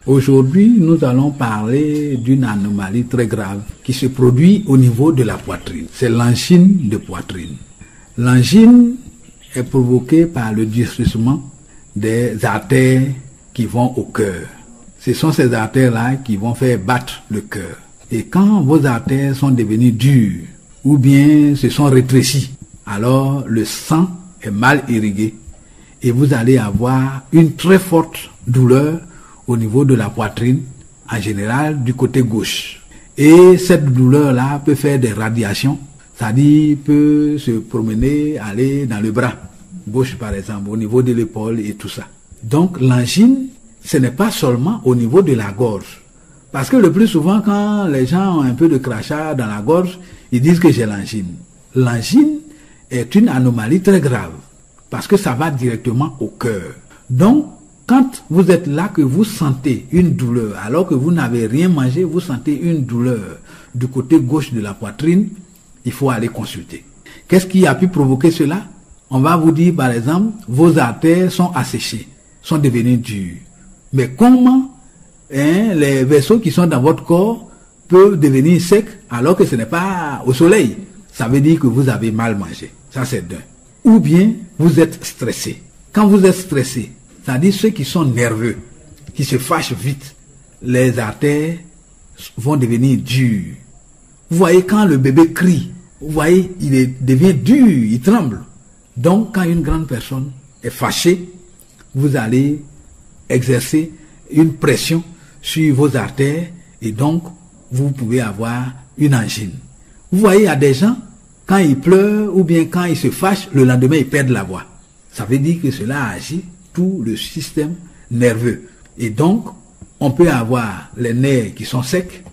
Aujourd'hui, nous allons parler d'une anomalie très grave qui se produit au niveau de la poitrine. C'est l'angine de poitrine. L'angine est provoquée par le durcissement des artères qui vont au cœur. Ce sont ces artères-là qui vont faire battre le cœur. Et quand vos artères sont devenues dures ou bien se sont rétrécies, alors le sang est mal irrigué et vous allez avoir une très forte douleur au niveau de la poitrine, en général du côté gauche. Et cette douleur-là peut faire des radiations, c'est-à-dire peut se promener, aller dans le bras gauche par exemple, au niveau de l'épaule et tout ça. Donc l'angine, ce n'est pas seulement au niveau de la gorge. Parce que le plus souvent, quand les gens ont un peu de crachat dans la gorge, ils disent que j'ai l'angine. L'angine est une anomalie très grave, parce que ça va directement au cœur. Donc, quand vous êtes là, que vous sentez une douleur, alors que vous n'avez rien mangé, vous sentez une douleur du côté gauche de la poitrine, il faut aller consulter. Qu'est-ce qui a pu provoquer cela? On va vous dire, par exemple, vos artères sont asséchées, sont devenues dures. Mais comment les vaisseaux qui sont dans votre corps peuvent devenir secs alors que ce n'est pas au soleil? Ça veut dire que vous avez mal mangé. Ça, c'est d'un. Ou bien, vous êtes stressé. Quand vous êtes stressé, c'est-à-dire ceux qui sont nerveux, qui se fâchent vite, les artères vont devenir dures. Vous voyez, quand le bébé crie, vous voyez, devient dur, il tremble. Donc, quand une grande personne est fâchée, vous allez exercer une pression sur vos artères et donc, vous pouvez avoir une angine. Vous voyez, il y a des gens, quand ils pleurent ou bien quand ils se fâchent, le lendemain, ils perdent la voix. Ça veut dire que cela agit tout le système nerveux. Et donc, on peut avoir les nerfs qui sont secs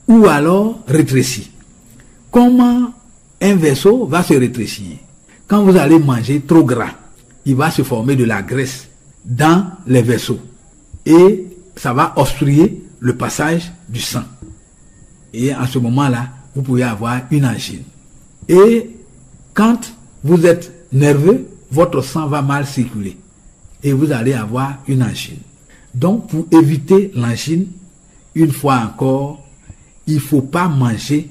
ou alors rétrécis. Comment un vaisseau va se rétrécir? Quand vous allez manger trop gras, il va se former de la graisse dans les vaisseaux. Et ça va obstruer le passage du sang. Et à ce moment-là, vous pouvez avoir une angine. Et quand vous êtes nerveux, votre sang va mal circuler. Et vous allez avoir une angine. Donc, pour éviter l'angine, une fois encore, il ne faut pas manger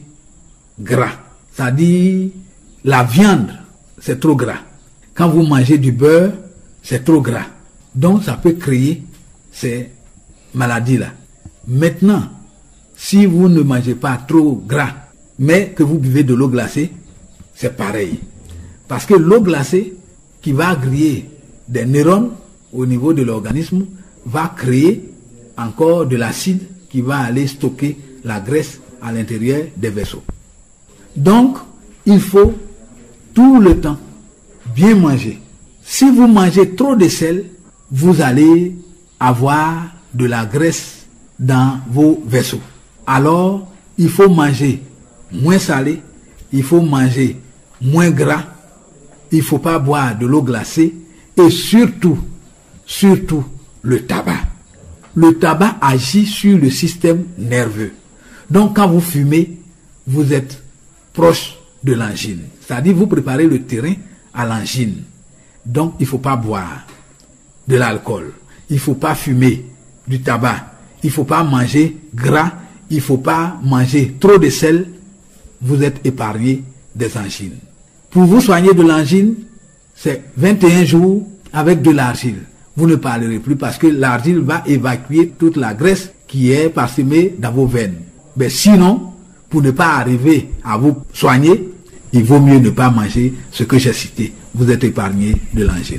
gras. C'est-à-dire, la viande, c'est trop gras. Quand vous mangez du beurre, c'est trop gras. Donc, ça peut créer ces maladies-là. Maintenant, si vous ne mangez pas trop gras, mais que vous buvez de l'eau glacée, c'est pareil. Parce que l'eau glacée, qui va griller des neurones au niveau de l'organisme, va créer encore de l'acide qui va aller stocker la graisse à l'intérieur des vaisseaux. Donc, il faut tout le temps bien manger. Si vous mangez trop de sel, vous allez avoir de la graisse dans vos vaisseaux. Alors, il faut manger moins salé, il faut manger moins gras, il ne faut pas boire de l'eau glacée et surtout, le tabac. Le tabac agit sur le système nerveux. Donc, quand vous fumez, vous êtes proche de l'angine. C'est-à-dire, vous préparez le terrain à l'angine. Donc, il ne faut pas boire de l'alcool. Il ne faut pas fumer du tabac. Il ne faut pas manger gras. Il ne faut pas manger trop de sel. Vous êtes épargné des angines. Pour vous soigner de l'angine, c'est 21 jours avec de l'argile. Vous ne parlerez plus parce que l'argile va évacuer toute la graisse qui est parsemée dans vos veines. Mais sinon, pour ne pas arriver à vous soigner, il vaut mieux ne pas manger ce que j'ai cité. Vous êtes épargné de l'angine.